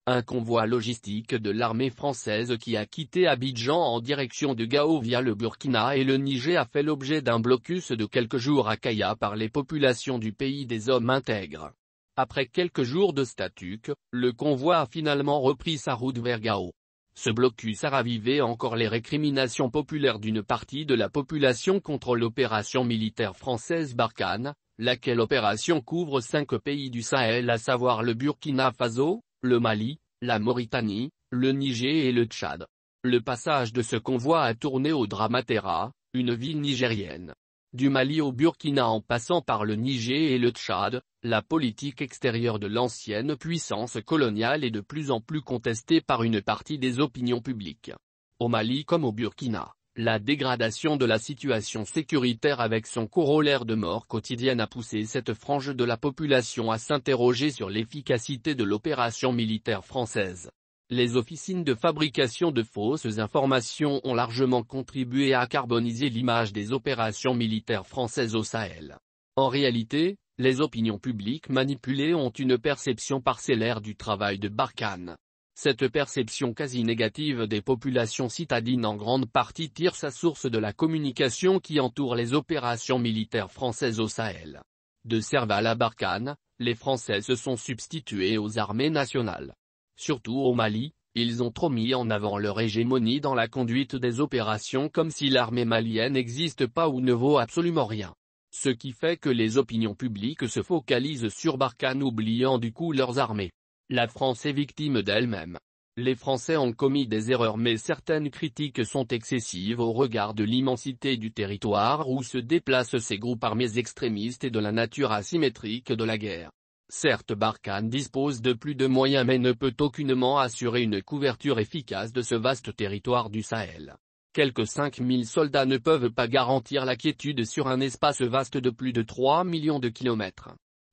Un convoi logistique de l'armée française qui a quitté Abidjan en direction de Gao via le Burkina et le Niger a fait l'objet d'un blocus de quelques jours à Kaya par les populations du pays des hommes intègres. Après quelques jours de statu quo, le convoi a finalement repris sa route vers Gao. Ce blocus a ravivé encore les récriminations populaires d'une partie de la population contre l'opération militaire française Barkhane, laquelle opération couvre 5 pays du Sahel à savoir le Burkina Faso, le Mali, la Mauritanie, le Niger et le Tchad. Le passage de ce convoi a tourné au Dramatera, une ville nigérienne. Du Mali au Burkina en passant par le Niger et le Tchad, la politique extérieure de l'ancienne puissance coloniale est de plus en plus contestée par une partie des opinions publiques. Au Mali comme au Burkina, la dégradation de la situation sécuritaire avec son corollaire de mort quotidienne a poussé cette frange de la population à s'interroger sur l'efficacité de l'opération militaire française. Les officines de fabrication de fausses informations ont largement contribué à carboniser l'image des opérations militaires françaises au Sahel. En réalité, les opinions publiques manipulées ont une perception parcellaire du travail de Barkhane. Cette perception quasi négative des populations citadines en grande partie tire sa source de la communication qui entoure les opérations militaires françaises au Sahel. De Serval à Barkhane, les Français se sont substitués aux armées nationales. Surtout au Mali, ils ont trop mis en avant leur hégémonie dans la conduite des opérations comme si l'armée malienne n'existe pas ou ne vaut absolument rien. Ce qui fait que les opinions publiques se focalisent sur Barkhane oubliant du coup leurs armées. La France est victime d'elle-même. Les Français ont commis des erreurs mais certaines critiques sont excessives au regard de l'immensité du territoire où se déplacent ces groupes armés extrémistes et de la nature asymétrique de la guerre. Certes Barkhane dispose de plus de moyens mais ne peut aucunement assurer une couverture efficace de ce vaste territoire du Sahel. Quelques 5000 soldats ne peuvent pas garantir la quiétude sur un espace vaste de plus de 3 millions de kilomètres.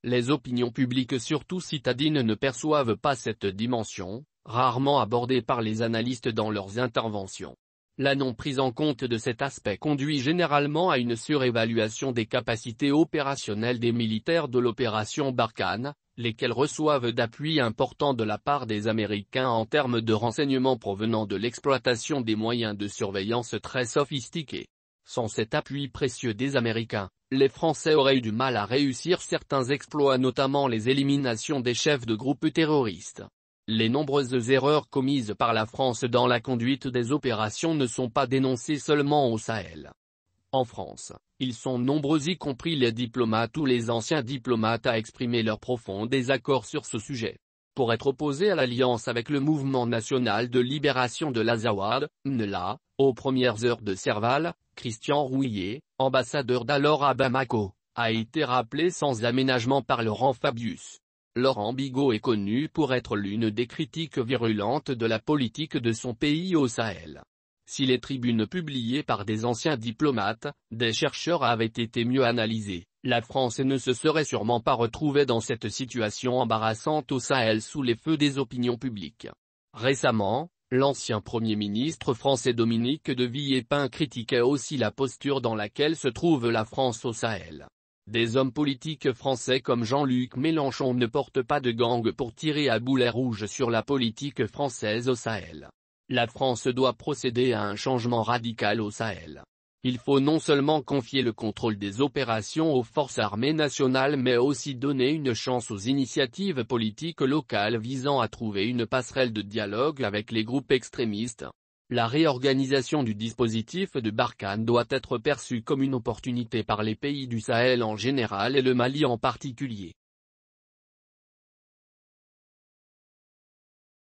Les opinions publiques surtout citadines ne perçoivent pas cette dimension, rarement abordée par les analystes dans leurs interventions. La non-prise en compte de cet aspect conduit généralement à une surévaluation des capacités opérationnelles des militaires de l'opération Barkhane, lesquels reçoivent d'appui important de la part des Américains en termes de renseignements provenant de l'exploitation des moyens de surveillance très sophistiqués. Sans cet appui précieux des Américains, les Français auraient eu du mal à réussir certains exploits notamment les éliminations des chefs de groupes terroristes. Les nombreuses erreurs commises par la France dans la conduite des opérations ne sont pas dénoncées seulement au Sahel. En France, ils sont nombreux y compris les diplomates ou les anciens diplomates à exprimer leur profond désaccord sur ce sujet. Pour être opposé à l'alliance avec le Mouvement national de libération de l'Azawad, MNLA, aux premières heures de Serval, Christian Rouillet, ambassadeur d'alors à Bamako, a été rappelé sans aménagement par Laurent Fabius. Laurent Bigot est connu pour être l'une des critiques virulentes de la politique de son pays au Sahel. Si les tribunes publiées par des anciens diplomates, des chercheurs avaient été mieux analysées, la France ne se serait sûrement pas retrouvée dans cette situation embarrassante au Sahel sous les feux des opinions publiques. Récemment, l'ancien Premier ministre français Dominique de Villepin critiquait aussi la posture dans laquelle se trouve la France au Sahel. Des hommes politiques français comme Jean-Luc Mélenchon ne portent pas de gang pour tirer à boulet rouge sur la politique française au Sahel. La France doit procéder à un changement radical au Sahel. Il faut non seulement confier le contrôle des opérations aux forces armées nationales mais aussi donner une chance aux initiatives politiques locales visant à trouver une passerelle de dialogue avec les groupes extrémistes. La réorganisation du dispositif de Barkhane doit être perçue comme une opportunité par les pays du Sahel en général et le Mali en particulier.